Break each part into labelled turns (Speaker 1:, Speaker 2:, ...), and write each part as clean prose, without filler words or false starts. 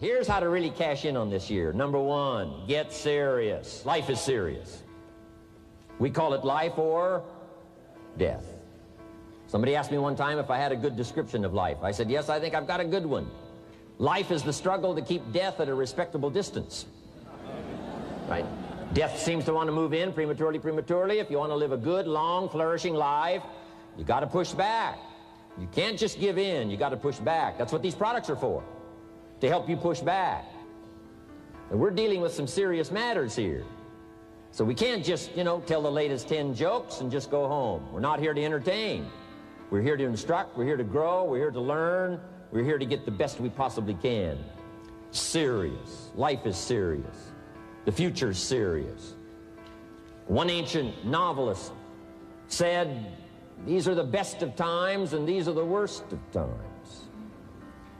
Speaker 1: Here's how to really cash in on this year. Number one, get serious. Life is serious. We call it life or death. Somebody asked me one time if I had a good description of life. I said, yes, I think I've got a good one. Life is the struggle to keep death at a respectable distance. Right? Death seems to want to move in prematurely. If you want to live a good, long, flourishing life, you got to push back. You can't just give in. You got to push back. That's what these products are for, to help you push back. And we're dealing with some serious matters here. So we can't just, tell the latest 10 jokes and just go home. We're not here to entertain. We're here to instruct. We're here to grow. We're here to learn. We're here to get the best we possibly can. Serious. Life is serious. The future's serious. One ancient novelist said, these are the best of times and these are the worst of times.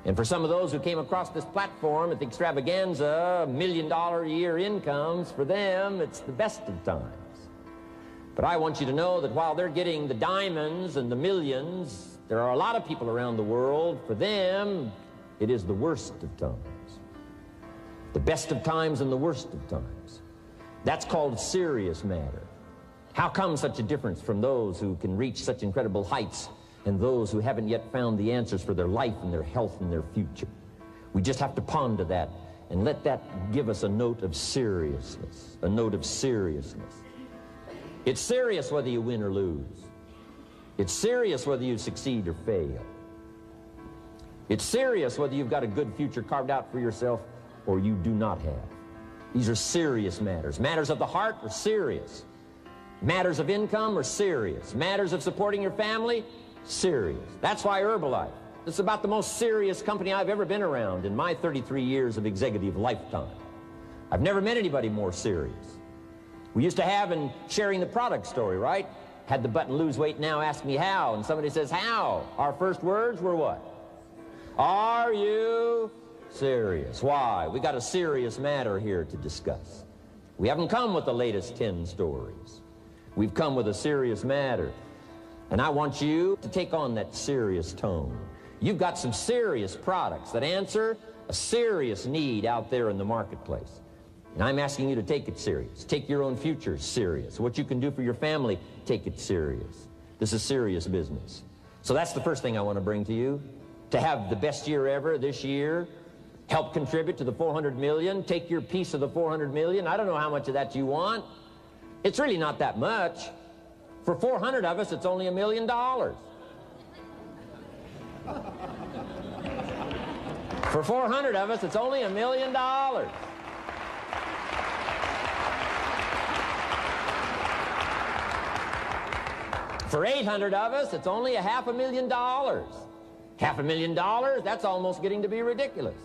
Speaker 1: And for some of those who came across this platform at the extravaganza, $1 million a year incomes, for them, it's the best of times. But I want you to know that while they're getting the diamonds and the millions, there are a lot of people around the world, for them, it is the worst of times. The best of times and the worst of times. That's called serious matter. How come such a difference from those who can reach such incredible heights and those who haven't yet found the answers for their life and their health and their future? We just have to ponder that and let that give us a note of seriousness, a note of seriousness. It's serious whether you win or lose. It's serious whether you succeed or fail. It's serious whether you've got a good future carved out for yourself or you do not have. These are serious matters. Matters of the heart are serious. Matters of income are serious. Matters of supporting your family, serious. That's why Herbalife, it's about the most serious company I've ever been around in my 33 years of executive lifetime. I've never met anybody more serious. We used to have in sharing the product story, right? Had the button lose weight, now ask me how. And somebody says, how? Our first words were what? Are you serious? Why? We got a serious matter here to discuss. We haven't come with the latest 10 stories. We've come with a serious matter. And I want you to take on that serious tone. You've got some serious products that answer a serious need out there in the marketplace. And I'm asking you to take it serious. Take your own future serious. What you can do for your family, take it serious. This is serious business. So that's the first thing I want to bring to you. To have the best year ever this year, help contribute to the 400 million, take your piece of the 400 million. I don't know how much of that you want. It's really not that much. For 400 of us, it's only $1 million. For 400 of us, it's only $1 million. For 800 of us, it's only $500,000. $500,000, that's almost getting to be ridiculous.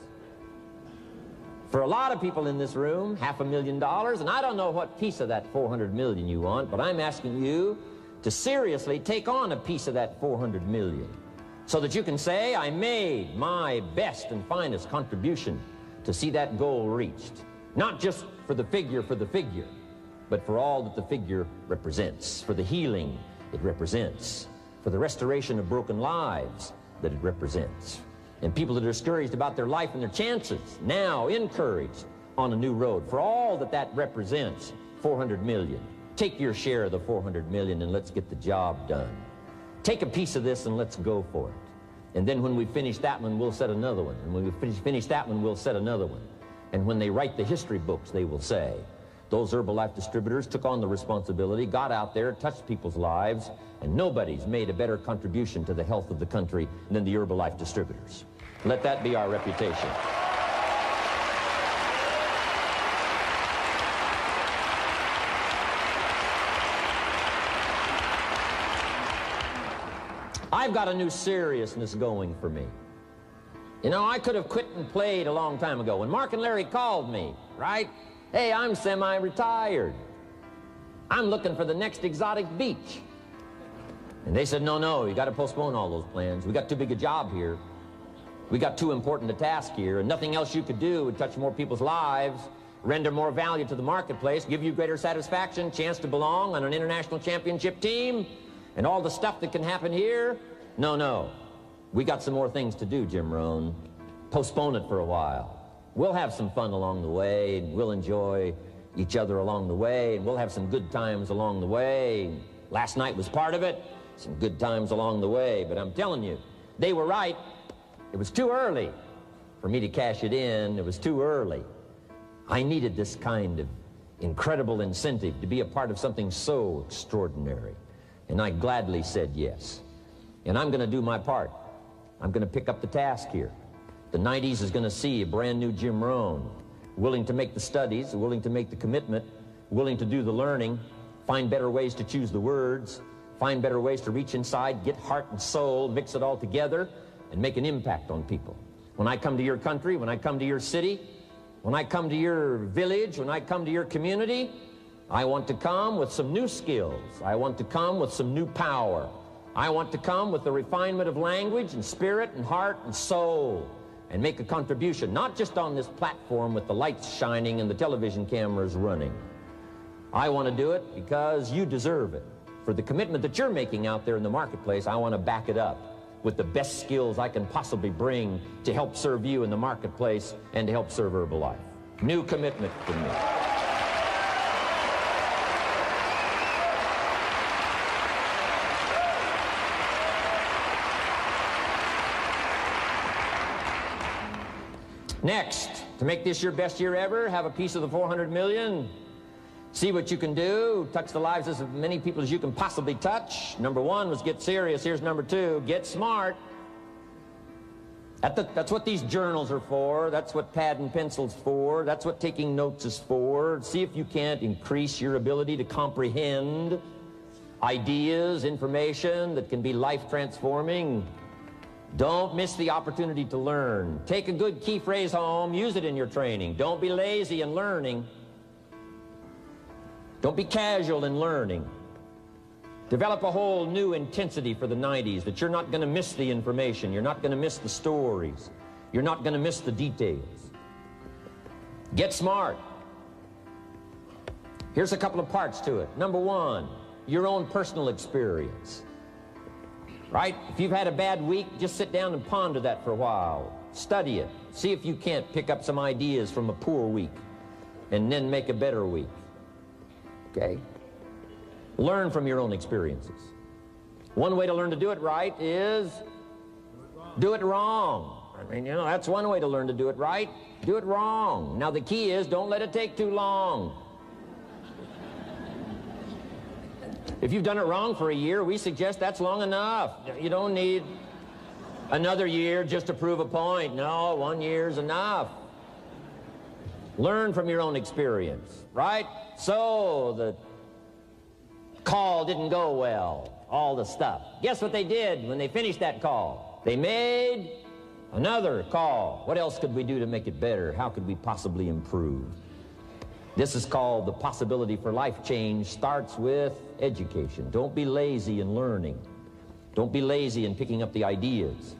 Speaker 1: For a lot of people in this room, $500,000, and I don't know what piece of that 400 million you want, but I'm asking you to seriously take on a piece of that 400 million so that you can say, I made my best and finest contribution to see that goal reached. Not just for the figure, but for all that the figure represents, for the healing it represents, for the restoration of broken lives that it represents. And people that are discouraged about their life and their chances, now encouraged on a new road. For all that that represents, 400 million. Take your share of the 400 million and let's get the job done. Take a piece of this and let's go for it. And then when we finish that one, we'll set another one. And when we finish that one, we'll set another one. And when they write the history books, they will say, those Herbalife distributors took on the responsibility, got out there, touched people's lives, and nobody's made a better contribution to the health of the country than the Herbalife distributors. Let that be our reputation. I've got a new seriousness going for me. You know, I could have quit and played a long time ago. When Mark and Larry called me, right? Hey, I'm semi-retired. I'm looking for the next exotic beach. And they said, no, you got to postpone all those plans. We got too big a job here. We got too important a task here, and nothing else you could do would touch more people's lives, render more value to the marketplace, give you greater satisfaction, chance to belong on an international championship team, and all the stuff that can happen here. No. We got some more things to do, Jim Rohn. Postpone it for a while. We'll have some fun along the way, and we'll enjoy each other along the way, and we'll have some good times along the way. Last night was part of it, some good times along the way, but I'm telling you, they were right. It was too early for me to cash it in. It was too early. I needed this kind of incredible incentive to be a part of something so extraordinary, and I gladly said yes. And I'm going to do my part. I'm going to pick up the task here. The 90s is going to see a brand new Jim Rohn, willing to make the studies, willing to make the commitment, willing to do the learning, find better ways to choose the words, find better ways to reach inside, get heart and soul, mix it all together, and make an impact on people. When I come to your country, when I come to your city, when I come to your village, when I come to your community, I want to come with some new skills. I want to come with some new power. I want to come with the refinement of language and spirit and heart and soul, and make a contribution, not just on this platform with the lights shining and the television cameras running. I want to do it because you deserve it. For the commitment that you're making out there in the marketplace, I want to back it up with the best skills I can possibly bring to help serve you in the marketplace and to help serve Herbalife. New commitment for me. Next, to make this your best year ever, have a piece of the 400 million. See what you can do. Touch the lives of as many people as you can possibly touch. Number one was get serious. Here's number two, get smart. That's what these journals are for. That's what pad and pencil's for. That's what taking notes is for. See if you can't increase your ability to comprehend ideas, information that can be life-transforming. Don't miss the opportunity to learn. Take a good key phrase home, use it in your training. Don't be lazy in learning. Don't be casual in learning. Develop a whole new intensity for the 90s that you're not going to miss the information, you're not going to miss the stories, you're not going to miss the details. Get smart. Here's a couple of parts to it. Number one, your own personal experience. Right? If you've had a bad week, just sit down and ponder that for a while. Study it. See if you can't pick up some ideas from a poor week and then make a better week. Okay? Learn from your own experiences. One way to learn to do it right is do it wrong. I mean, you know, that's one way to learn to do it right. Do it wrong. Now, the key is don't let it take too long. If you've done it wrong for a year, we suggest that's long enough. You don't need another year just to prove a point. No, 1 year's enough. Learn from your own experience, right? So the call didn't go well, all the stuff. Guess what they did when they finished that call? They made another call. What else could we do to make it better? How could we possibly improve? This is called the possibility for life change. Starts with education. Don't be lazy in learning. Don't be lazy in picking up the ideas.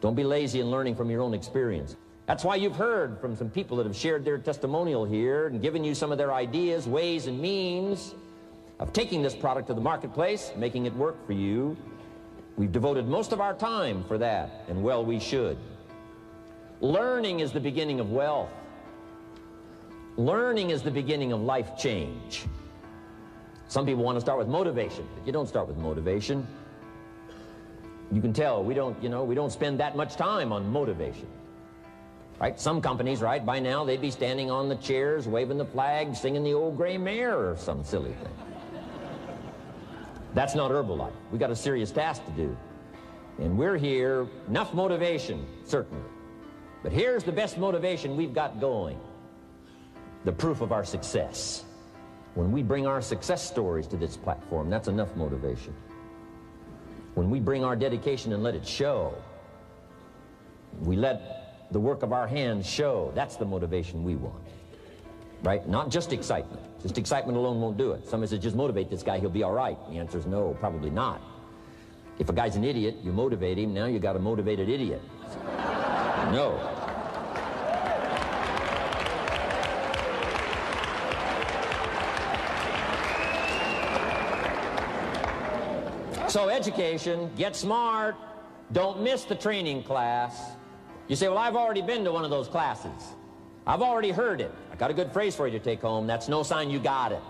Speaker 1: Don't be lazy in learning from your own experience. That's why you've heard from some people that have shared their testimonial here and given you some of their ideas, ways, and means of taking this product to the marketplace, making it work for you. We've devoted most of our time for that, and well, we should. Learning is the beginning of wealth. Learning is the beginning of life change. Some people want to start with motivation, but you don't start with motivation. You can tell we don't spend that much time on motivation. Right? Some companies, right, by now they'd be standing on the chairs, waving the flag, singing the old gray mare or some silly thing. That's not Herbalife. We got a serious task to do. And we're here, enough motivation, certainly. But here's the best motivation we've got going. The proof of our success. When we bring our success stories to this platform, that's enough motivation. When we bring our dedication and let it show, we let the work of our hands show, that's the motivation we want. Right? Not just excitement. Just excitement alone won't do it. Somebody says, just motivate this guy, he'll be all right. The answer is no, probably not. If a guy's an idiot, you motivate him, now you got a motivated idiot. No. So education, get smart, don't miss the training class. You say, well, I've already been to one of those classes. I've already heard it. I got a good phrase for you to take home. That's no sign you got it.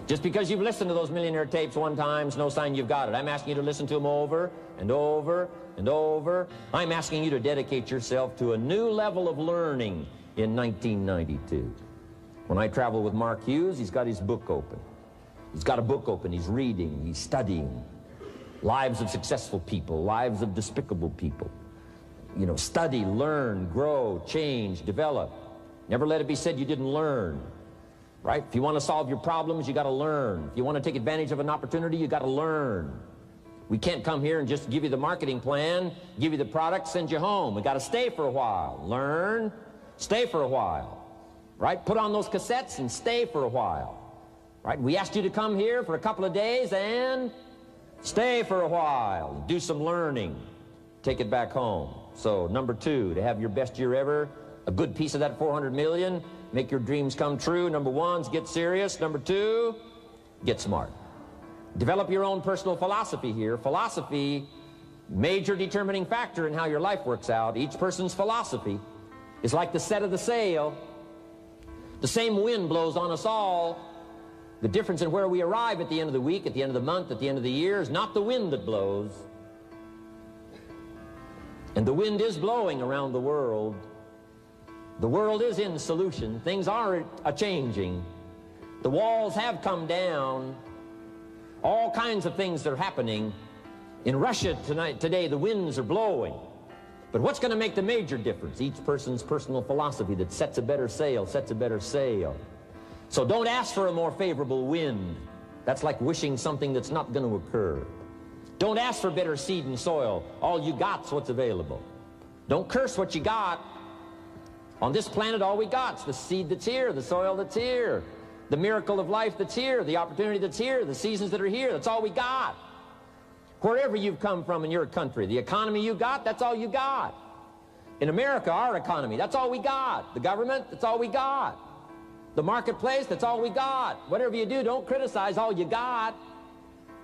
Speaker 1: Just because you've listened to those millionaire tapes one time is no sign you've got it. I'm asking you to listen to them over and over and over. I'm asking you to dedicate yourself to a new level of learning in 1992. When I travel with Mark Hughes, he's got his book open. He's got a book open. He's reading. He's studying. Lives of successful people. Lives of despicable people. You know, study, learn, grow, change, develop. Never let it be said you didn't learn. Right? If you want to solve your problems, you got to learn. If you want to take advantage of an opportunity, you got to learn. We can't come here and just give you the marketing plan, give you the product, send you home. We got to stay for a while. Learn, stay for a while. Right? Put on those cassettes and stay for a while. Right? We asked you to come here for a couple of days and stay for a while. Do some learning. Take it back home. So, number 2, to have your best year ever, a good piece of that 400 million, make your dreams come true. Number 1 is get serious. Number 2, get smart. Develop your own personal philosophy here. Philosophy, major determining factor in how your life works out. Each person's philosophy is like the set of the sail. The same wind blows on us all. The difference in where we arrive at the end of the week, at the end of the month, at the end of the year is not the wind that blows. And the wind is blowing around the world. The world is in solution. Things are a-changing. The walls have come down. All kinds of things are happening. In Russia today, the winds are blowing. But what's going to make the major difference? Each person's personal philosophy that sets a better sail, sets a better sail. So don't ask for a more favorable wind. That's like wishing something that's not going to occur. Don't ask for better seed and soil. All you got's what's available. Don't curse what you got. On this planet, all we got's the seed that's here, the soil that's here, the miracle of life that's here, the opportunity that's here, the seasons that are here. That's all we got. Wherever you've come from in your country, the economy you got, that's all you got. In America, our economy, that's all we got. The government, that's all we got. The marketplace, that's all we got. Whatever you do, don't criticize all you got.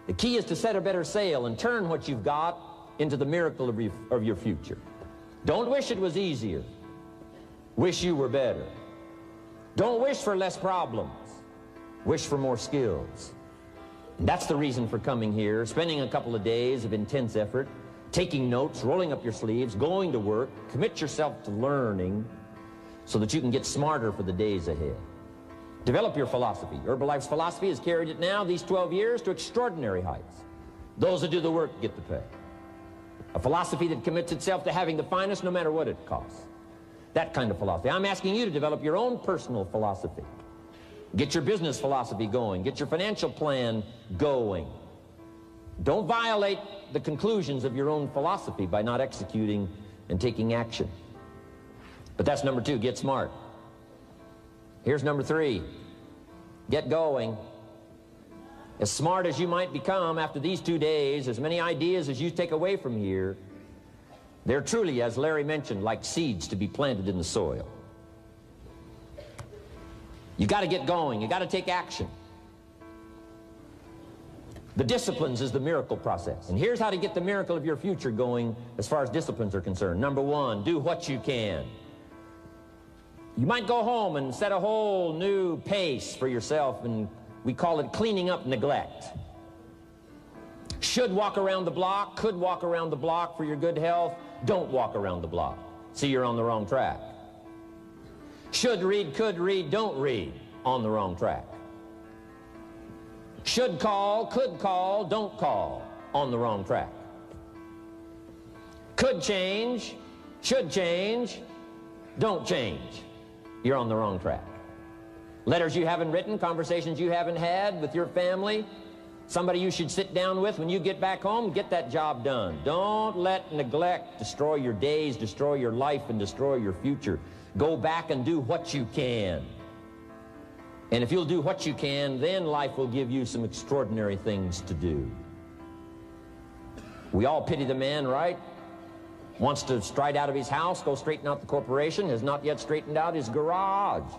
Speaker 1: The key is to set a better sail and turn what you've got into the miracle of your future. Don't wish it was easier. Wish you were better. Don't wish for less problems. Wish for more skills. And that's the reason for coming here, spending a couple of days of intense effort, taking notes, rolling up your sleeves, going to work, commit yourself to learning so that you can get smarter for the days ahead. Develop your philosophy. Herbalife's philosophy has carried it now, these 12 years, to extraordinary heights. Those that do the work get the pay. A philosophy that commits itself to having the finest no matter what it costs. That kind of philosophy. I'm asking you to develop your own personal philosophy. Get your business philosophy going. Get your financial plan going. Don't violate the conclusions of your own philosophy by not executing and taking action. But that's number 2, get smart. Here's number 3, get going. As smart as you might become after these 2 days, as many ideas as you take away from here, they're truly, as Larry mentioned, like seeds to be planted in the soil. You got to get going. You got to take action. The disciplines is the miracle process. And here's how to get the miracle of your future going as far as disciplines are concerned. Number 1, do what you can. You might go home and set a whole new pace for yourself, and we call it cleaning up neglect. Should walk around the block, could walk around the block for your good health. Don't walk around the block. See, you're on the wrong track. Should read, could read, don't read. On the wrong track. Should call, could call, don't call. On the wrong track. Could change, should change, don't change. You're on the wrong track. Letters you haven't written, conversations you haven't had with your family, somebody you should sit down with when you get back home, get that job done. Don't let neglect destroy your days, destroy your life, and destroy your future. Go back and do what you can. And if you'll do what you can, then life will give you some extraordinary things to do. We all pity the man, right? Wants to stride out of his house, go straighten out the corporation, has not yet straightened out his garage.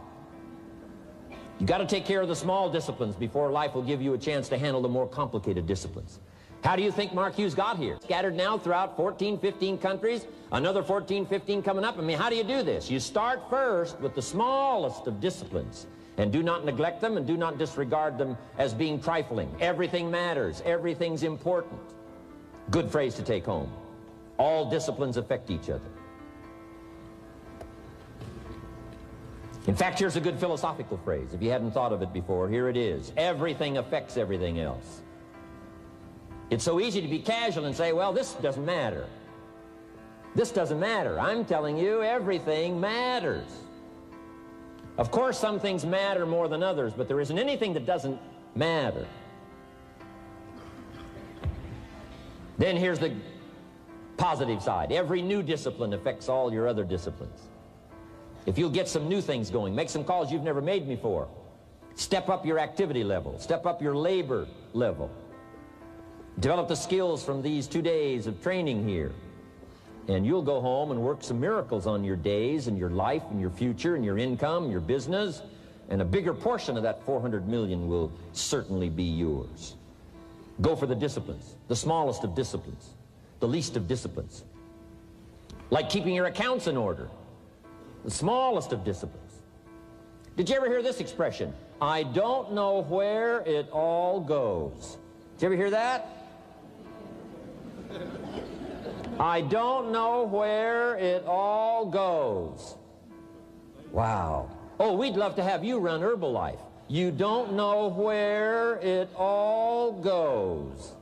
Speaker 1: You got to take care of the small disciplines before life will give you a chance to handle the more complicated disciplines. How do you think Mark Hughes got here? Scattered now throughout 14, 15 countries, another 14, 15 coming up. I mean, how do you do this? You start first with the smallest of disciplines, and do not neglect them and do not disregard them as being trifling. Everything matters. Everything's important. Good phrase to take home. All disciplines affect each other. In fact, here's a good philosophical phrase. If you hadn't thought of it before, here it is. Everything affects everything else. It's so easy to be casual and say, well, this doesn't matter. This doesn't matter. I'm telling you, everything matters. Of course, some things matter more than others, but there isn't anything that doesn't matter. Then here's the positive side. Every new discipline affects all your other disciplines. If you'll get some new things going, make some calls you've never made before, step up your activity level, step up your labor level, develop the skills from these 2 days of training here, and you'll go home and work some miracles on your days and your life and your future and your income, your business, and a bigger portion of that 400 million will certainly be yours. Go for the disciplines, the smallest of disciplines, the least of disciplines. Like keeping your accounts in order, the smallest of disciplines. Did you ever hear this expression? I don't know where it all goes. Did you ever hear that? I don't know where it all goes. Wow. Oh, we'd love to have you run Herbalife. You don't know where it all goes.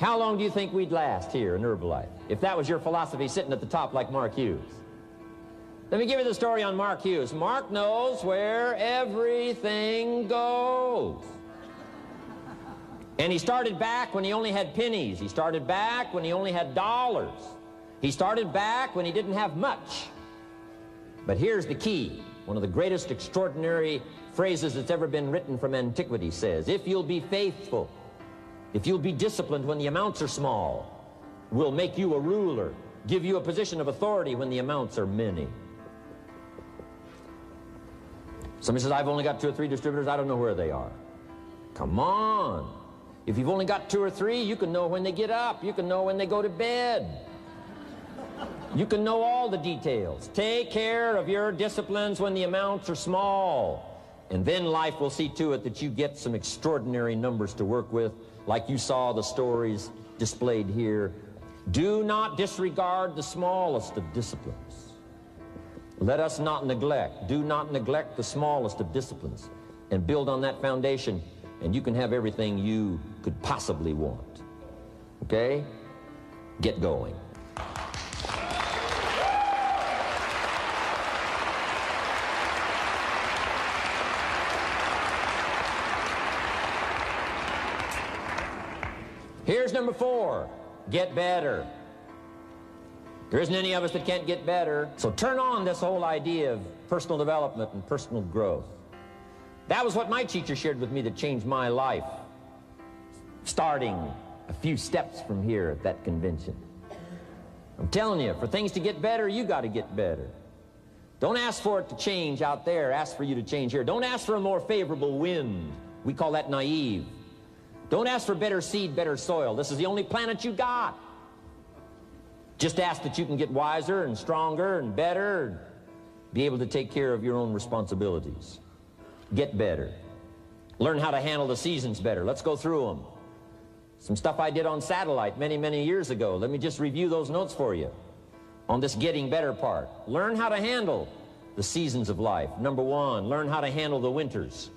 Speaker 1: How long do you think we'd last here in Herbalife if that was your philosophy sitting at the top like Mark Hughes? Let me give you the story on Mark Hughes. Mark knows where everything goes. And he started back when he only had pennies. He started back when he only had dollars. He started back when he didn't have much. But here's the key. One of the greatest extraordinary phrases that's ever been written from antiquity says, if you'll be faithful, if you'll be disciplined when the amounts are small, we'll make you a ruler, give you a position of authority when the amounts are many. Somebody says, I've only got 2 or 3 distributors, I don't know where they are. Come on. If you've only got 2 or 3, you can know when they get up. You can know when they go to bed. You can know all the details. Take care of your disciplines when the amounts are small. And then life will see to it that you get some extraordinary numbers to work with, like you saw the stories displayed here. Do not disregard the smallest of disciplines. Let us not neglect. Do not neglect the smallest of disciplines. And build on that foundation, and you can have everything you could possibly want. Okay? Get going. Here's number 4. Get better. There isn't any of us that can't get better. So turn on this whole idea of personal development and personal growth. That was what my teacher shared with me that changed my life, starting a few steps from here at that convention. I'm telling you, for things to get better, you got to get better. Don't ask for it to change out there. Ask for you to change here. Don't ask for a more favorable wind. We call that naive. Don't ask for better seed, better soil. This is the only planet you got. Just ask that you can get wiser and stronger and better and be able to take care of your own responsibilities. Get better. Learn how to handle the seasons better. Let's go through them. Some stuff I did on satellite many, many years ago. Let me just review those notes for you on this getting better part. Learn how to handle the seasons of life. Number 1, learn how to handle the winters.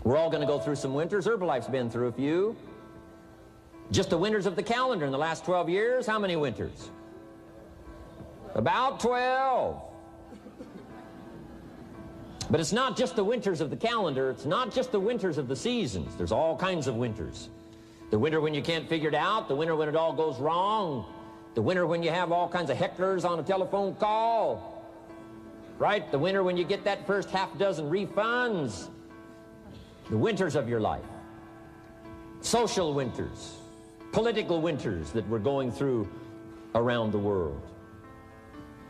Speaker 1: We're all going to go through some winters. Herbalife's been through a few. Just the winters of the calendar in the last 12 years, how many winters? About 12. But it's not just the winters of the calendar. It's not just the winters of the seasons. There's all kinds of winters. The winter when you can't figure it out. The winter when it all goes wrong. The winter when you have all kinds of hecklers on a telephone call. Right? The winter when you get that first half dozen refunds. The winters of your life. Social winters. Political winters that we're going through around the world.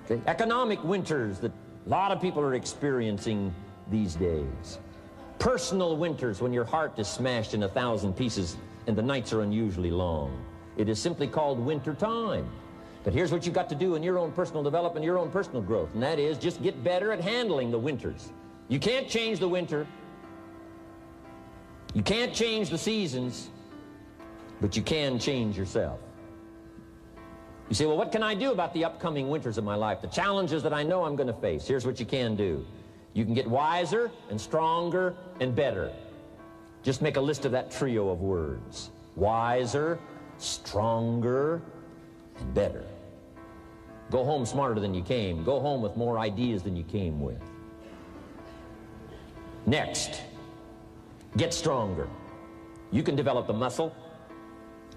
Speaker 1: Okay? Economic winters that a lot of people are experiencing these days. Personal winters when your heart is smashed in 1,000 pieces and the nights are unusually long. It is simply called winter time. But here's what you've got to do in your own personal development, your own personal growth, and that is just get better at handling the winters. You can't change the winter. You can't change the seasons, but you can change yourself. You say, well, what can I do about the upcoming winters of my life, the challenges that I know I'm going to face? Here's what you can do. You can get wiser and stronger and better. Just make a list of that trio of words. Wiser, stronger, and better. Go home smarter than you came. Go home with more ideas than you came with. Next, get stronger. You can develop the muscle.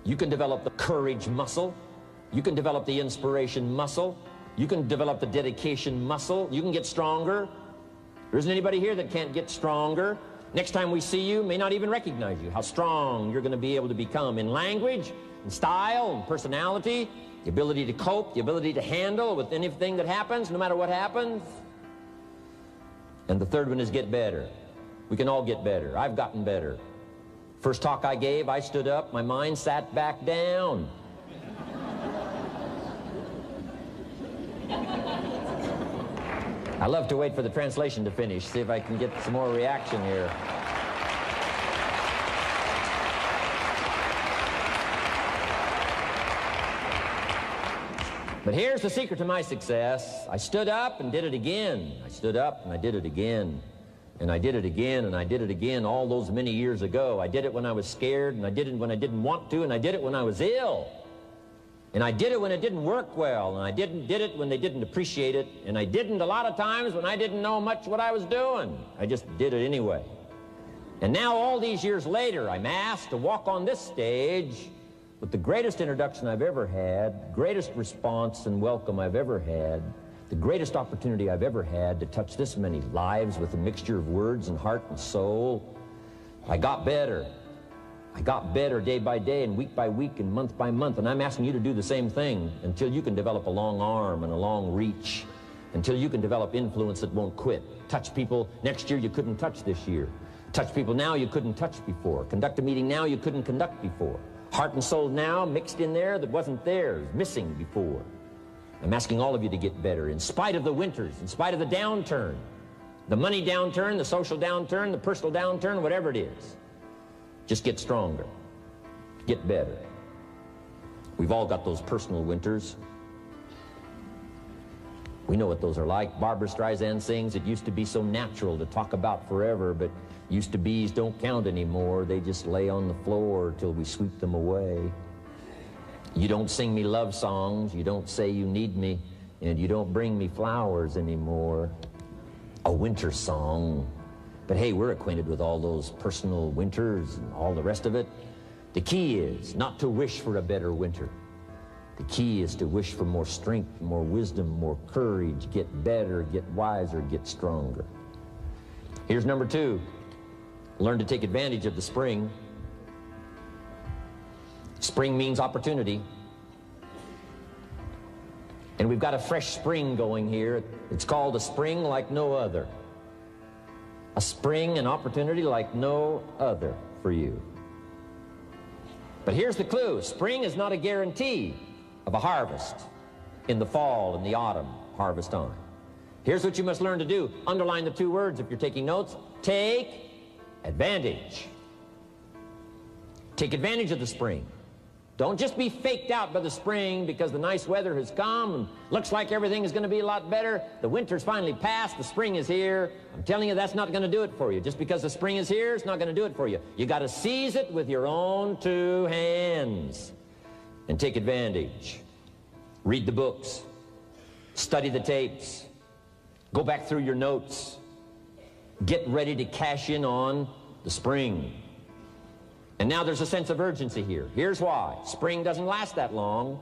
Speaker 1: You can develop the courage muscle. You can develop the inspiration muscle. You can develop the dedication muscle. You can get stronger. There isn't anybody here that can't get stronger. Next time we see you, may not even recognize you, how strong you're going to be able to become in language, in style, in personality, the ability to cope, the ability to handle with anything that happens, no matter what happens. And the third one is get better. We can all get better. I've gotten better. First talk I gave, I stood up, my mind sat back down. I love to wait for the translation to finish, see if I can get some more reaction here. But here's the secret to my success. I stood up and did it again. I stood up and I did it again. And I did it again and I did it again all those many years ago. I did it when I was scared, and I did it when I didn't want to, and I did it when I was ill. And I did it when it didn't work well, and I did it when they didn't appreciate it, and I didn't a lot of times when I didn't know much what I was doing. I just did it anyway. And now all these years later, I'm asked to walk on this stage with the greatest introduction I've ever had, greatest response and welcome I've ever had, the greatest opportunity I've ever had to touch this many lives with a mixture of words and heart and soul. I got better. I got better day by day and week by week and month by month, and I'm asking you to do the same thing until you can develop a long arm and a long reach, until you can develop influence that won't quit. Touch people next year you couldn't touch this year. Touch people now you couldn't touch before. Conduct a meeting now you couldn't conduct before. Heart and soul now mixed in there that wasn't theirs, missing before. I'm asking all of you to get better in spite of the winters, in spite of the downturn, the money downturn, the social downturn, the personal downturn, whatever it is. Just get stronger. Get better. We've all got those personal winters. We know what those are like. Barbara Streisand sings, it used to be so natural to talk about forever, but used to be's don't count anymore. They just lay on the floor till we sweep them away. You don't sing me love songs, you don't say you need me, and you don't bring me flowers anymore. A winter song. But hey, we're acquainted with all those personal winters and all the rest of it. The key is not to wish for a better winter. The key is to wish for more strength, more wisdom, more courage, get better, get wiser, get stronger. Here's number 2. Learn to take advantage of the spring. Spring means opportunity. And we've got a fresh spring going here. It's called a spring like no other. A spring, an opportunity like no other for you. But here's the clue. Spring is not a guarantee of a harvest in the fall and the autumn harvest time. Here's what you must learn to do. Underline the 2 words if you're taking notes. Take advantage. Take advantage of the spring. Don't just be faked out by the spring because the nice weather has come and looks like everything is going to be a lot better. The winter's finally passed, the spring is here. I'm telling you, that's not going to do it for you. Just because the spring is here, it's not going to do it for you. You got to seize it with your own 2 hands and take advantage. Read the books, study the tapes, go back through your notes, get ready to cash in on the spring. And now there's a sense of urgency here. Here's why. Spring doesn't last that long.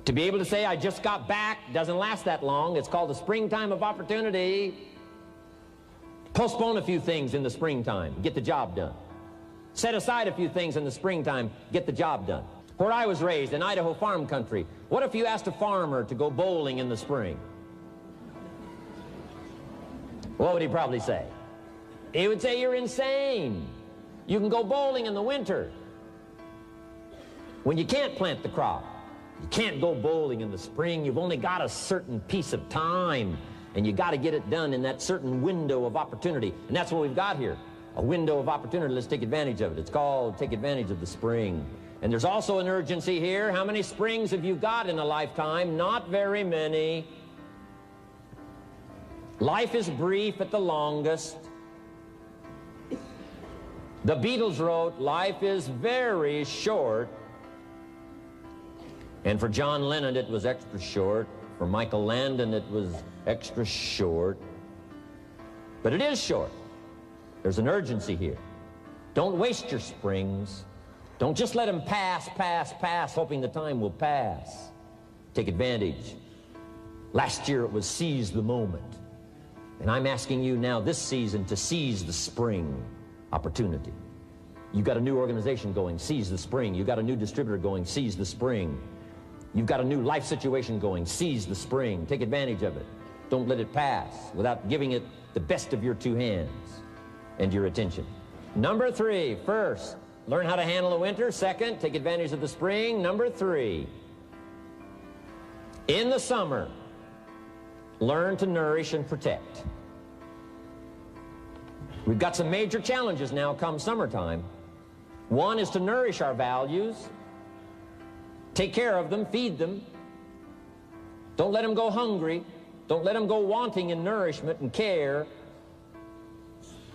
Speaker 1: To be able to say, I just got back, doesn't last that long. It's called the springtime of opportunity. Postpone a few things in the springtime. Get the job done. Set aside a few things in the springtime. Get the job done. Where I was raised, in Idaho farm country, what if you asked a farmer to go bowling in the spring? What would he probably say? He would say you're insane. You can go bowling in the winter when you can't plant the crop. You can't go bowling in the spring. You've only got a certain piece of time, and you got to get it done in that certain window of opportunity. And that's what we've got here, a window of opportunity. Let's take advantage of it. It's called take advantage of the spring. And there's also an urgency here. How many springs have you got in a lifetime? Not very many. Life is brief at the longest. The Beatles wrote, life is very short. And for John Lennon, it was extra short. For Michael Landon, it was extra short. But it is short. There's an urgency here. Don't waste your springs. Don't just let them pass, hoping the time will pass. Take advantage. Last year it was seize the moment. And I'm asking you now this season to seize the spring opportunity. You've got a new organization going, seize the spring. You've got a new distributor going, seize the spring. You've got a new life situation going, seize the spring. Take advantage of it. Don't let it pass without giving it the best of your two hands and your attention. Number 3, first, learn how to handle the winter. Second, take advantage of the spring. Number 3, in the summer, learn to nourish and protect. We've got some major challenges now come summertime. One is to nourish our values. Take care of them, feed them. Don't let them go hungry. Don't let them go wanting in nourishment and care.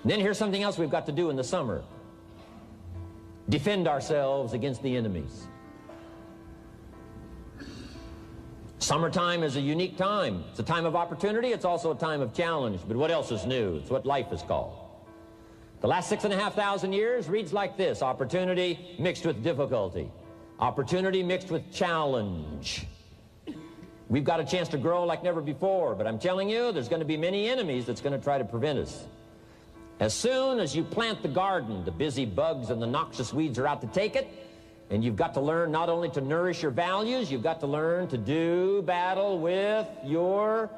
Speaker 1: And then here's something else we've got to do in the summer. Defend ourselves against the enemies. Summertime is a unique time. It's a time of opportunity. It's also a time of challenge. But what else is new? It's what life is called. The last 6,500 years reads like this: opportunity mixed with difficulty. Opportunity mixed with challenge. We've got a chance to grow like never before, but I'm telling you, there's going to be many enemies that's going to try to prevent us. As soon as you plant the garden, the busy bugs and the noxious weeds are out to take it, and you've got to learn not only to nourish your values, you've got to learn to do battle with your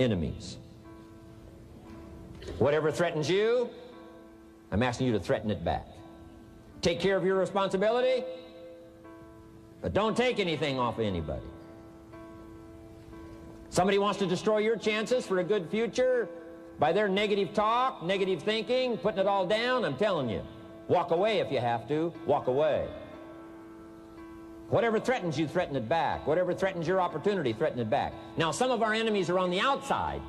Speaker 1: enemies. Whatever threatens you, I'm asking you to threaten it back. Take care of your responsibility, but don't take anything off of anybody. Somebody wants to destroy your chances for a good future by their negative talk, negative thinking, putting it all down. I'm telling you, walk away if you have to. Walk away. Whatever threatens you, threaten it back. Whatever threatens your opportunity, threaten it back. Now, some of our enemies are on the outside,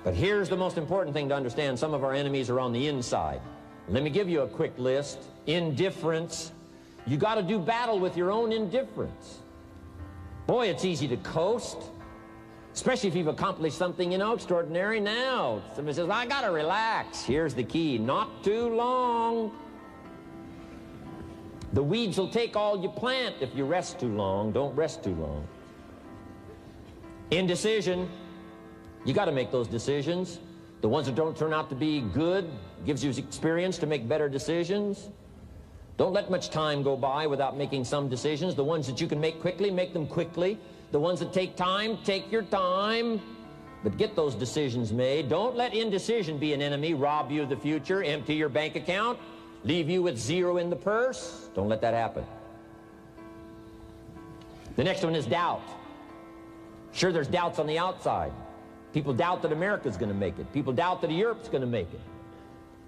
Speaker 1: but here's the most important thing to understand. Some of our enemies are on the inside. Let me give you a quick list. Indifference. You got to do battle with your own indifference. Boy, it's easy to coast, especially if you've accomplished something, extraordinary. Now, somebody says, I got to relax. Here's the key: not too long. The weeds will take all you plant if you rest too long. Don't rest too long. Indecision. You got to make those decisions. The ones that don't turn out to be good gives you experience to make better decisions. Don't let much time go by without making some decisions. The ones that you can make quickly, make them quickly. The ones that take time, take your time. But get those decisions made. Don't let indecision be an enemy, rob you of the future, empty your bank account, leave you with zero in the purse. Don't let that happen. The next one is doubt. Sure, there's doubts on the outside. People doubt that America's going to make it. People doubt that Europe's going to make it.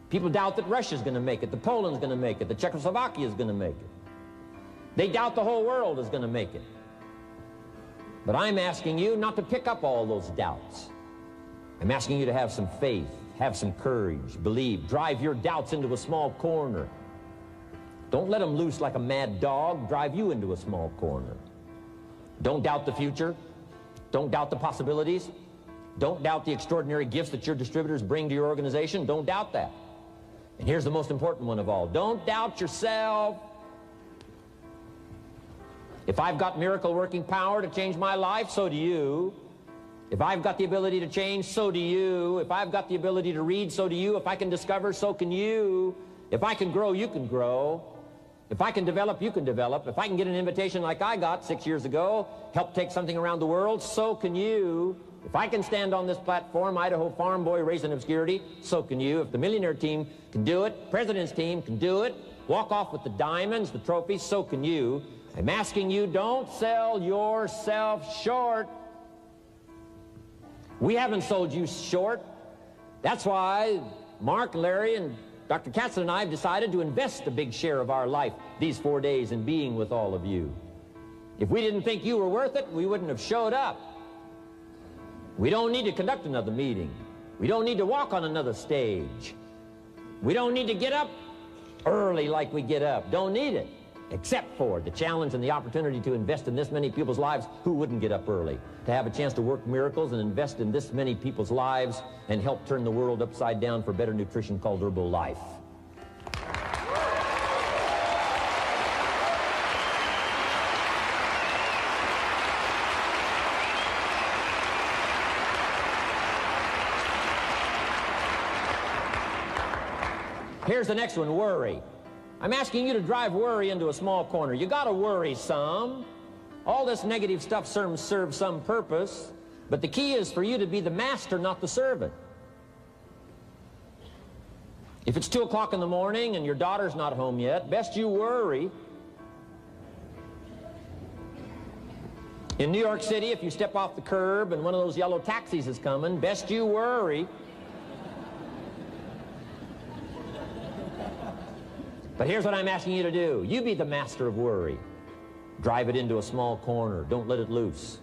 Speaker 1: People doubt that Russia's going to make it, that Poland's going to make it, that Czechoslovakia's going to make it. They doubt the whole world is going to make it. But I'm asking you not to pick up all those doubts. I'm asking you to have some faith, have some courage, believe, drive your doubts into a small corner. Don't let them loose like a mad dog, drive you into a small corner. Don't doubt the future. Don't doubt the possibilities. Don't doubt the extraordinary gifts that your distributors bring to your organization. Don't doubt that. And here's the most important one of all. Don't doubt yourself. If I've got miracle working power to change my life, so do you. If I've got the ability to change, so do you. If I've got the ability to read, so do you. If I can discover, so can you. If I can grow, you can grow. If I can develop, you can develop. If I can get an invitation like I got 6 years ago, help take something around the world, so can you. If I can stand on this platform, Idaho farm boy raised in obscurity, so can you. If the millionaire team can do it, president's team can do it, walk off with the diamonds, the trophies, so can you. I'm asking you, don't sell yourself short. We haven't sold you short. That's why Mark, Larry, and Dr. Katzen and I have decided to invest a big share of our life these 4 days in being with all of you. If we didn't think you were worth it, we wouldn't have showed up. We don't need to conduct another meeting. We don't need to walk on another stage. We don't need to get up early like we get up. Don't need it. Except for the challenge and the opportunity to invest in this many people's lives who wouldn't get up early. To have a chance to work miracles and invest in this many people's lives and help turn the world upside down for better nutrition called Herbalife. Here's the next one, worry. I'm asking you to drive worry into a small corner. You gotta worry some. All this negative stuff serves some purpose, but the key is for you to be the master, not the servant. If it's 2 o'clock in the morning and your daughter's not home yet, best you worry. In New York City, if you step off the curb and one of those yellow taxis is coming, best you worry. But here's what I'm asking you to do. You be the master of worry. Drive it into a small corner. Don't let it loose.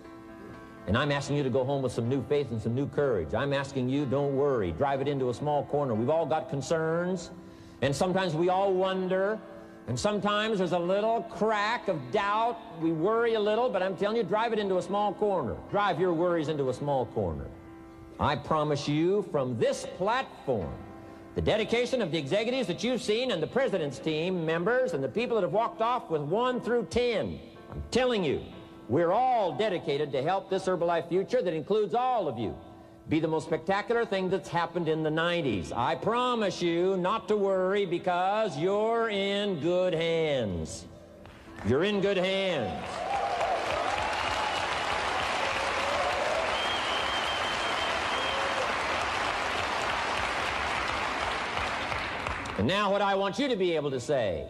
Speaker 1: And I'm asking you to go home with some new faith and some new courage. I'm asking you, don't worry. Drive it into a small corner. We've all got concerns, and sometimes we all wonder, and sometimes there's a little crack of doubt. We worry a little, but I'm telling you, drive it into a small corner. Drive your worries into a small corner. I promise you, from this platform, the dedication of the executives that you've seen and the president's team members and the people that have walked off with 1 through 10, I'm telling you, we're all dedicated to help this Herbalife future that includes all of you be the most spectacular thing that's happened in the 90s. I promise you not to worry because you're in good hands. You're in good hands. And now what I want you to be able to say,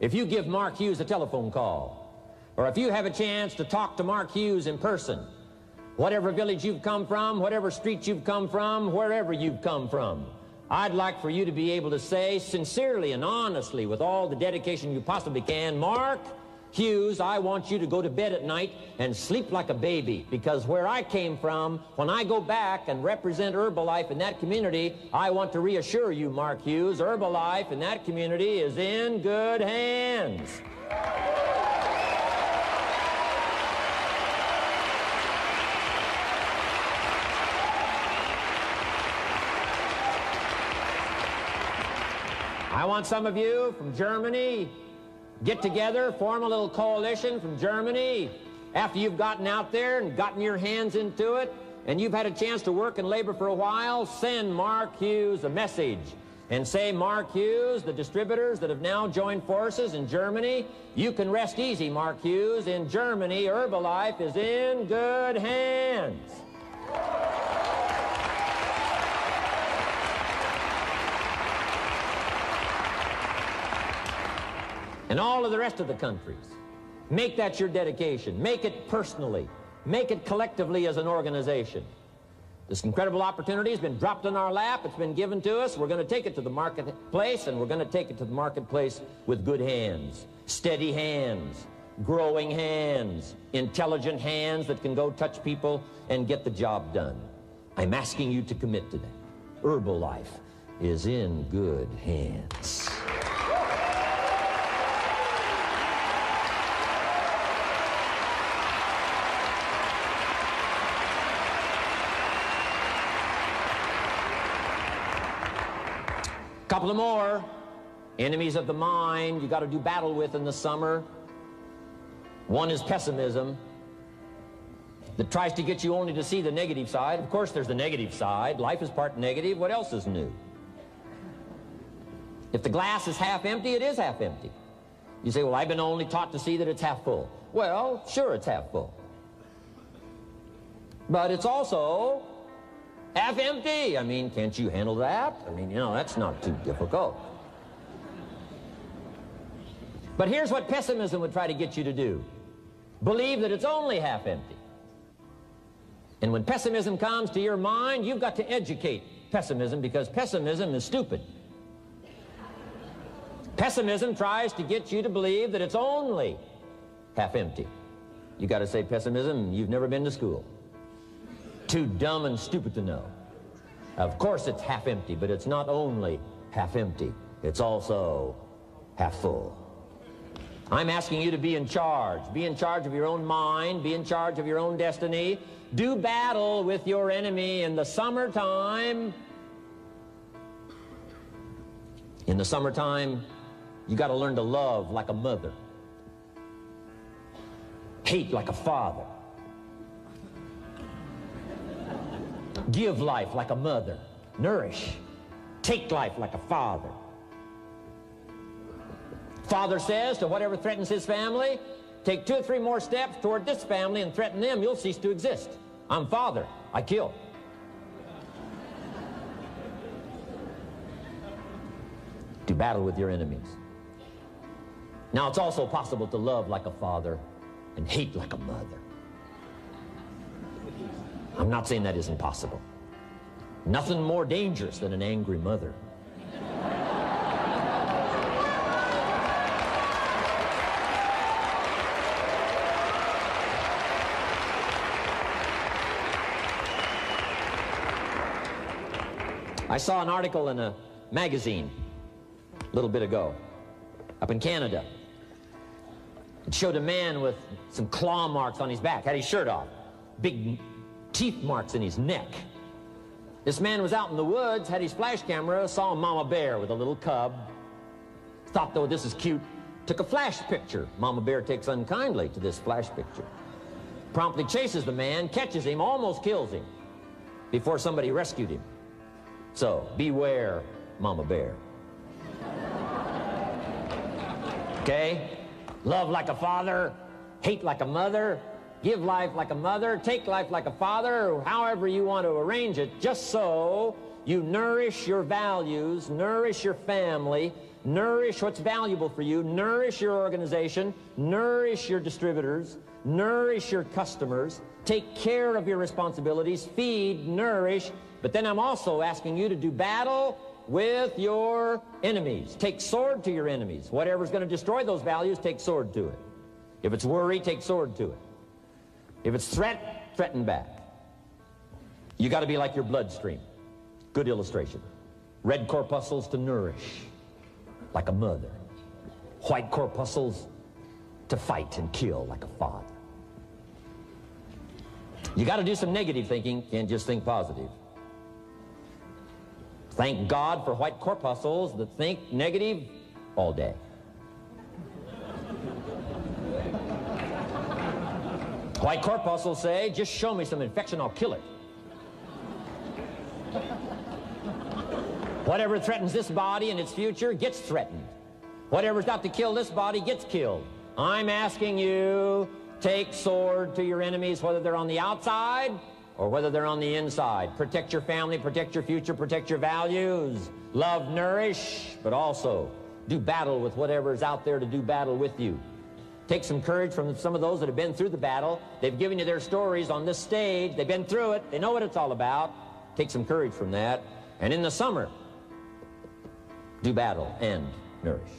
Speaker 1: if you give Mark Hughes a telephone call, or if you have a chance to talk to Mark Hughes in person, whatever village you've come from, whatever street you've come from, wherever you've come from, I'd like for you to be able to say sincerely and honestly with all the dedication you possibly can, Mark Hughes, I want you to go to bed at night and sleep like a baby, because where I came from, when I go back and represent Herbalife in that community, I want to reassure you, Mark Hughes, Herbalife in that community is in good hands. I want some of you from Germany, get together, form a little coalition from Germany. After you've gotten out there and gotten your hands into it, and you've had a chance to work and labor for a while, send Mark Hughes a message and say, Mark Hughes, the distributors that have now joined forces in Germany, you can rest easy, Mark Hughes. In Germany, Herbalife is in good hands. And all of the rest of the countries, make that your dedication. Make it personally. Make it collectively as an organization. This incredible opportunity has been dropped in our lap. It's been given to us. We're going to take it to the marketplace, and we're going to take it to the marketplace with good hands, steady hands, growing hands, intelligent hands that can go touch people and get the job done. I'm asking you to commit to that. Herbalife is in good hands. Couple of more enemies of the mind you got to do battle with in the summer. One is pessimism that tries to get you only to see the negative side. Of course there's the negative side. Life is part negative. What else is new? If the glass is half empty, it is half empty. You say, well, I've been only taught to see that it's half full. Well, sure, it's half full. But it's also half empty. I mean, can't you handle that? I mean, you know, that's not too difficult. But here's what pessimism would try to get you to do. Believe that it's only half empty. And when pessimism comes to your mind, you've got to educate pessimism, because pessimism is stupid. Pessimism tries to get you to believe that it's only half empty. You got to say, pessimism, you've never been to school. Too dumb and stupid to know. Of course it's half empty, but it's not only half empty. It's also half full. I'm asking you to be in charge. Be in charge of your own mind. Be in charge of your own destiny. Do battle with your enemy in the summertime. In the summertime, you got to learn to love like a mother. Hate like a father. Give life like a mother. Nourish. Take life like a father. Father says to whatever threatens his family, take 2 or 3 more steps toward this family and threaten them, you'll cease to exist. I'm father. I kill. Do battle with your enemies. Now, it's also possible to love like a father and hate like a mother. I'm not saying that isn't possible. Nothing more dangerous than an angry mother. I saw an article in a magazine a little bit ago up in Canada. It showed a man with some claw marks on his back, had his shirt off, big teeth marks in his neck. This man was out in the woods, had his flash camera, saw a mama bear with a little cub, thought, though, this is cute, took a flash picture. Mama bear takes unkindly to this flash picture. Promptly chases the man, catches him, almost kills him before somebody rescued him. So, beware, mama bear. Okay? Love like a father, hate like a mother, give life like a mother, take life like a father, however you want to arrange it, just so you nourish your values, nourish your family, nourish what's valuable for you, nourish your organization, nourish your distributors, nourish your customers, take care of your responsibilities, feed, nourish. But then I'm also asking you to do battle with your enemies. Take sword to your enemies. Whatever's going to destroy those values, take sword to it. If it's worry, take sword to it. If it's threat, threaten back. You got to be like your bloodstream. Good illustration. Red corpuscles to nourish, like a mother. White corpuscles to fight and kill, like a father. You got to do some negative thinking, can't just think positive. Thank God for white corpuscles that think negative all day. White corpuscles say, just show me some infection, I'll kill it. Whatever threatens this body and its future gets threatened. Whatever's got to kill this body gets killed. I'm asking you, take sword to your enemies, whether they're on the outside or whether they're on the inside. Protect your family, protect your future, protect your values. Love, nourish, but also do battle with whatever's out there to do battle with you. Take some courage from some of those that have been through the battle. They've given you their stories on this stage. They've been through it. They know what it's all about. Take some courage from that. And in the summer, do battle and nourish.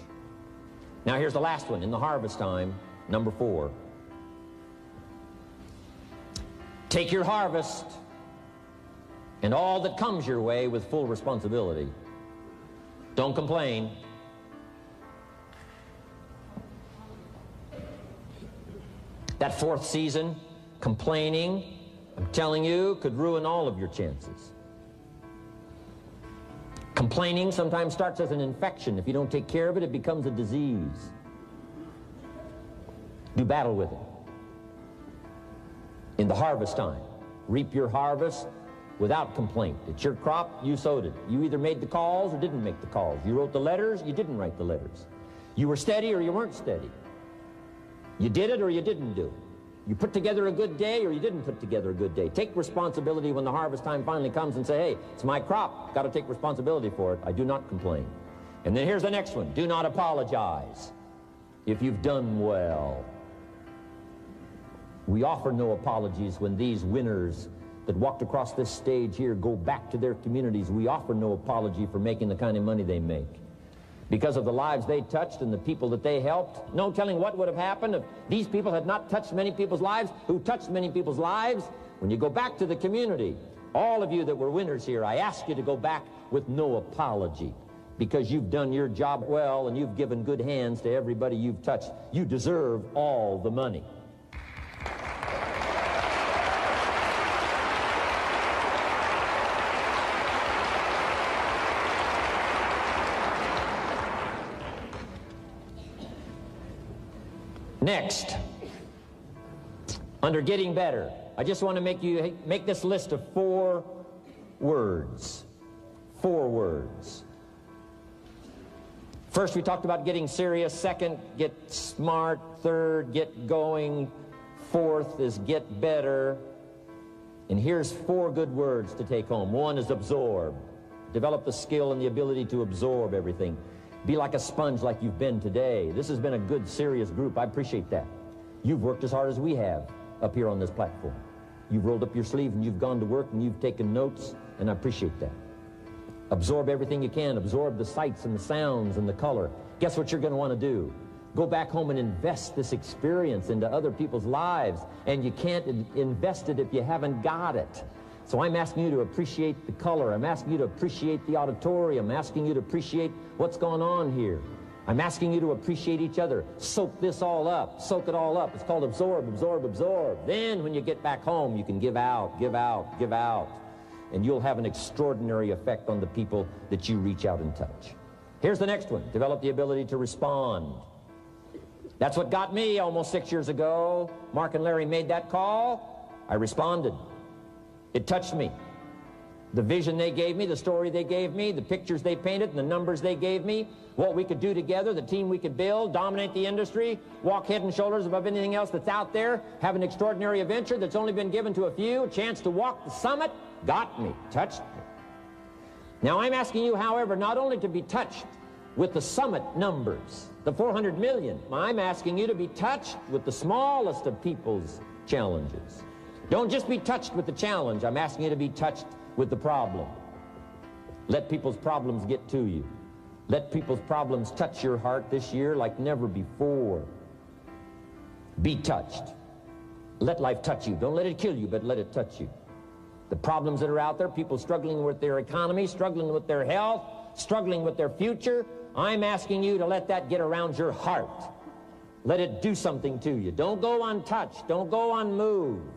Speaker 1: Now here's the last one. In the harvest time, number 4. Take your harvest and all that comes your way with full responsibility. Don't complain. That 4th season, complaining, I'm telling you, could ruin all of your chances. Complaining sometimes starts as an infection. If you don't take care of it, it becomes a disease. Do battle with it. In the harvest time, reap your harvest without complaint. It's your crop, you sowed it. You either made the calls or didn't make the calls. You wrote the letters, you didn't write the letters. You were steady or you weren't steady. You did it or you didn't do it. You put together a good day or you didn't put together a good day. Take responsibility when the harvest time finally comes and say, hey, it's my crop. Got to take responsibility for it. I do not complain. And then here's the next one. Do not apologize if you've done well. We offer no apologies when these winners that walked across this stage here go back to their communities. We offer no apology for making the kind of money they make. Because of the lives they touched and the people that they helped, no telling what would have happened if these people had not touched many people's lives, who touched many people's lives. When you go back to the community, all of you that were winners here, I ask you to go back with no apology, because you've done your job well and you've given good hands to everybody you've touched. You deserve all the money. Next, under getting better, I just want to make this list of 4 words. 4 words. First, we talked about getting serious. Second, get smart. Third, get going. Fourth is get better. And here's 4 good words to take home. 1 is absorb. Develop the skill and the ability to absorb everything. Be like a sponge like you've been today. This has been a good, serious group. I appreciate that. You've worked as hard as we have up here on this platform. You've rolled up your sleeve and you've gone to work and you've taken notes, and I appreciate that. Absorb everything you can. Absorb the sights and the sounds and the color. Guess what you're going to want to do? Go back home and invest this experience into other people's lives, and you can't invest it if you haven't got it. So I'm asking you to appreciate the color. I'm asking you to appreciate the auditorium. I'm asking you to appreciate what's going on here. I'm asking you to appreciate each other. Soak this all up. Soak it all up. It's called absorb, absorb, absorb. Then when you get back home, you can give out, give out, give out. And you'll have an extraordinary effect on the people that you reach out and touch. Here's the next one. Develop the ability to respond. That's what got me almost 6 years ago. Mark and Larry made that call. I responded. It touched me. The vision they gave me, the story they gave me, the pictures they painted, and the numbers they gave me, what we could do together, the team we could build, dominate the industry, walk head and shoulders above anything else that's out there, have an extraordinary adventure that's only been given to a few, a chance to walk the summit, got me, touched me. Now I'm asking you, however, not only to be touched with the summit numbers, the 400 million, I'm asking you to be touched with the smallest of people's challenges. Don't just be touched with the challenge. I'm asking you to be touched with the problem. Let people's problems get to you. Let people's problems touch your heart this year like never before. Be touched. Let life touch you. Don't let it kill you, but let it touch you. The problems that are out there, people struggling with their economy, struggling with their health, struggling with their future, I'm asking you to let that get around your heart. Let it do something to you. Don't go untouched. Don't go unmoved.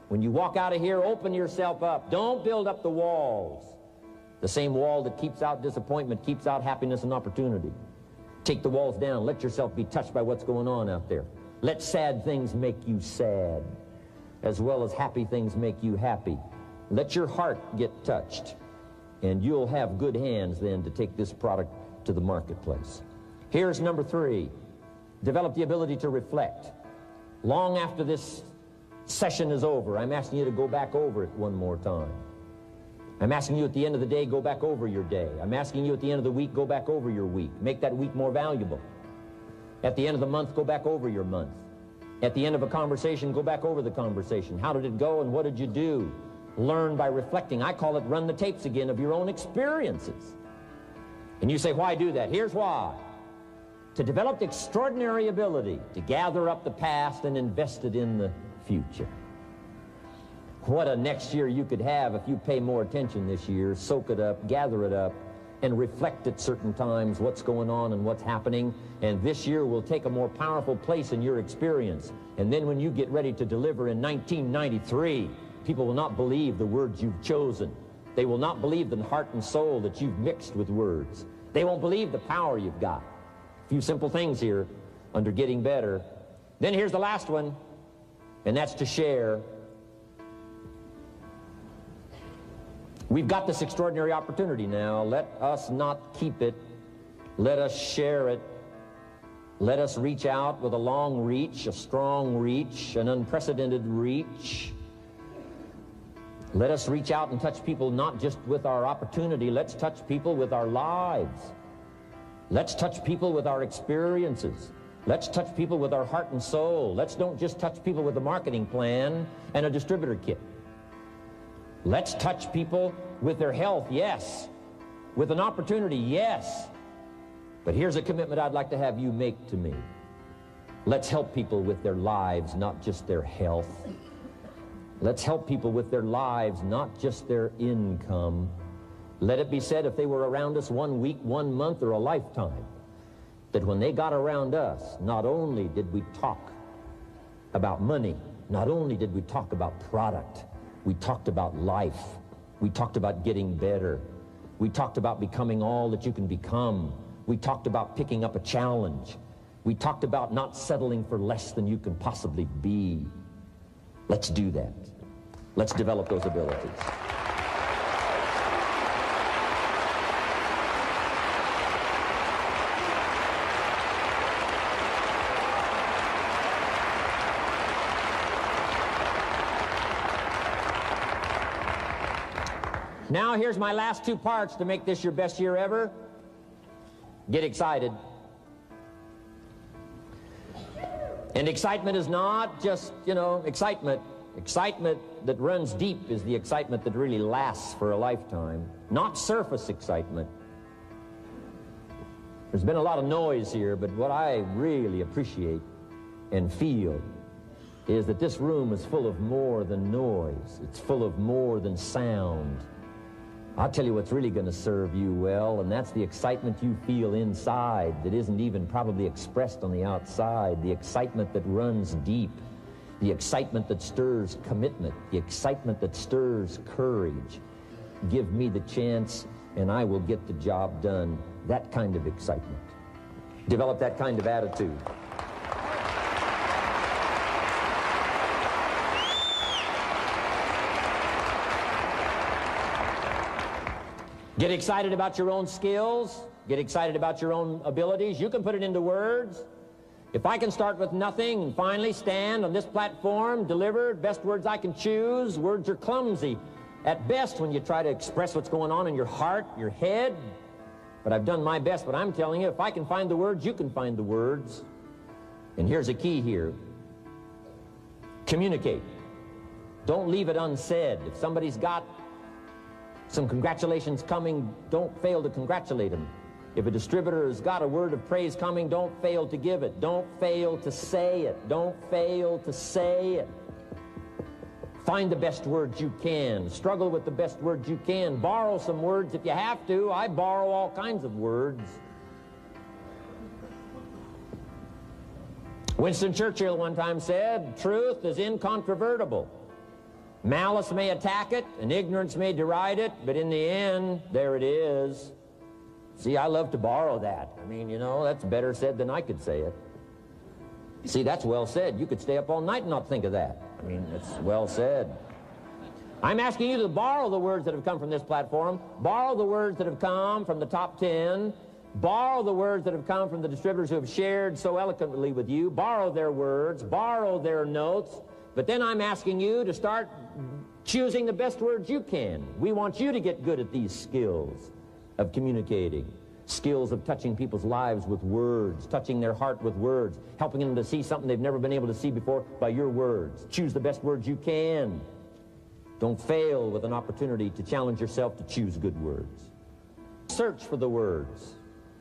Speaker 1: When you walk out of here, open yourself up. Don't build up the walls. The same wall that keeps out disappointment keeps out happiness and opportunity. Take the walls down. Let yourself be touched by what's going on out there. Let sad things make you sad, as well as happy things make you happy. Let your heart get touched, and you'll have good hands then to take this product to the marketplace. Here's number 3. Develop the ability to reflect. Long after this session is over, I'm asking you to go back over it one more time. I'm asking you at the end of the day, go back over your day. I'm asking you at the end of the week, go back over your week. Make that week more valuable. At the end of the month, go back over your month. At the end of a conversation, go back over the conversation. How did it go and what did you do? Learn by reflecting. I call it run the tapes again of your own experiences. And you say, why do that? Here's why. To develop the extraordinary ability to gather up the past and invest it in the future. What a next year you could have if you pay more attention this year, soak it up, gather it up, and reflect at certain times what's going on and what's happening. And this year will take a more powerful place in your experience. And then when you get ready to deliver in 1993, people will not believe the words you've chosen. They will not believe the heart and soul that you've mixed with words. They won't believe the power you've got. A few simple things here under getting better. Then here's the last one, and that's to share. We've got this extraordinary opportunity now. Let us not keep it. Let us share it. Let us reach out with a long reach, a strong reach, an unprecedented reach. Let us reach out and touch people not just with our opportunity. Let's touch people with our lives. Let's touch people with our experiences. Let's touch people with our heart and soul. Let's don't just touch people with a marketing plan and a distributor kit. Let's touch people with their health, yes. With an opportunity, yes. But here's a commitment I'd like to have you make to me. Let's help people with their lives, not just their health. Let's help people with their lives, not just their income. Let it be said, if they were around us 1 week, 1 month, or a lifetime, that when they got around us, not only did we talk about money, not only did we talk about product, we talked about life. We talked about getting better. We talked about becoming all that you can become. We talked about picking up a challenge. We talked about not settling for less than you can possibly be. Let's do that. Let's develop those abilities. Now here's my last 2 parts to make this your best year ever. Get excited. And excitement is not just, excitement. Excitement that runs deep is the excitement that really lasts for a lifetime, not surface excitement. There's been a lot of noise here, but what I really appreciate and feel is that this room is full of more than noise. It's full of more than sound. I'll tell you what's really going to serve you well, and that's the excitement you feel inside that isn't even probably expressed on the outside, the excitement that runs deep, the excitement that stirs commitment, the excitement that stirs courage. Give me the chance, and I will get the job done. That kind of excitement. Develop that kind of attitude. Get excited about your own skills. Get excited about your own abilities. You can put it into words. If I can start with nothing and finally stand on this platform, deliver best words I can choose, words are clumsy at best when you try to express what's going on in your heart, your head. But I've done my best. But I'm telling you, if I can find the words, you can find the words. And here's a key here. Communicate. Don't leave it unsaid. If somebody's got some congratulations coming, don't fail to congratulate them. If a distributor has got a word of praise coming, don't fail to give it. Don't fail to say it. Don't fail to say it. Find the best words you can. Struggle with the best words you can. Borrow some words if you have to. I borrow all kinds of words. Winston Churchill one time said, "Truth is incontrovertible. Malice may attack it, and ignorance may deride it, but in the end, there it is." See, I love to borrow that. I mean, that's better said than I could say it. See, that's well said. You could stay up all night and not think of that. I mean, it's well said. I'm asking you to borrow the words that have come from this platform, borrow the words that have come from the top 10, borrow the words that have come from the distributors who have shared so eloquently with you, borrow their words, borrow their notes. But then I'm asking you to start choosing the best words you can. We want you to get good at these skills of communicating, skills of touching people's lives with words, touching their heart with words, helping them to see something they've never been able to see before by your words. Choose the best words you can. Don't fail with an opportunity to challenge yourself to choose good words. Search for the words.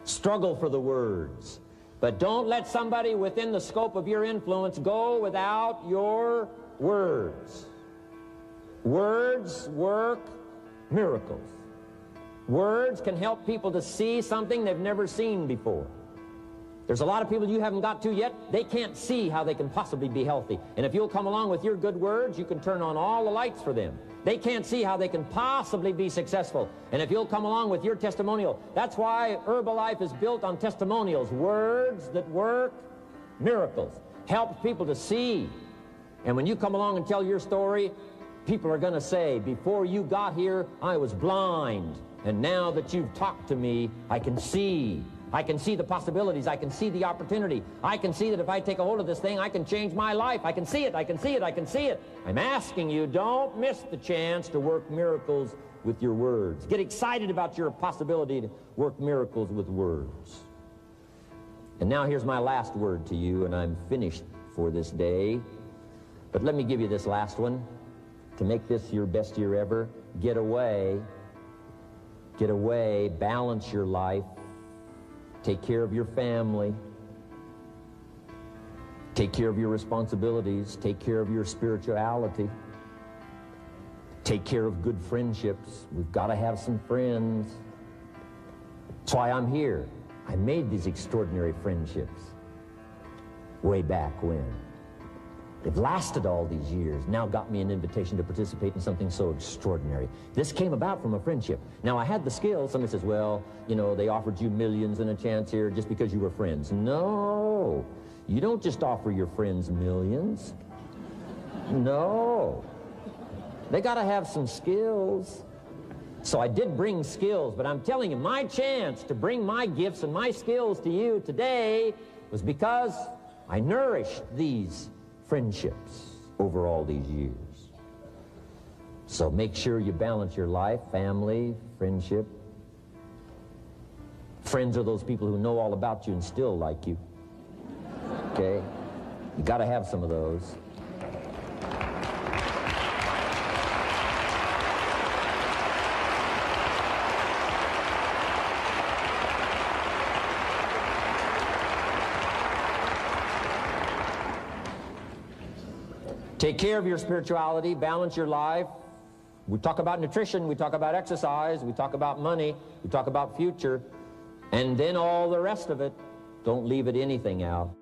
Speaker 1: Struggle for the words. But don't let somebody within the scope of your influence go without your words. Words work miracles. Words can help people to see something they've never seen before. There's a lot of people you haven't got to yet. They can't see how they can possibly be healthy. And if you'll come along with your good words, you can turn on all the lights for them. They can't see how they can possibly be successful. And if you'll come along with your testimonial, that's why Herbalife is built on testimonials. Words that work miracles. Helps people to see. And when you come along and tell your story, people are going to say, before you got here, I was blind. And now that you've talked to me, I can see. I can see the possibilities. I can see the opportunity. I can see that if I take a hold of this thing, I can change my life. I can see it. I can see it. I can see it. I'm asking you, don't miss the chance to work miracles with your words. Get excited about your possibility to work miracles with words. And now here's my last word to you, and I'm finished for this day. But let me give you this last one. To make this your best year ever, get away. Get away, balance your life. Take care of your family. Take care of your responsibilities. Take care of your spirituality. Take care of good friendships. We've got to have some friends. That's why I'm here. I made these extraordinary friendships way back when. They've lasted all these years, now got me an invitation to participate in something so extraordinary. This came about from a friendship. Now, I had the skills. Somebody says, well, you know, they offered you millions and a chance here just because you were friends. No, you don't just offer your friends millions. No. They got to have some skills. So I did bring skills, but I'm telling you, my chance to bring my gifts and my skills to you today was because I nourished these friendships over all these years. So make sure you balance your life, family, friendship. Friends are those people who know all about you and still like you. Okay? You got to have some of those. Take care of your spirituality, balance your life. We talk about nutrition, we talk about exercise, we talk about money, we talk about future, and then all the rest of it. Don't leave anything out.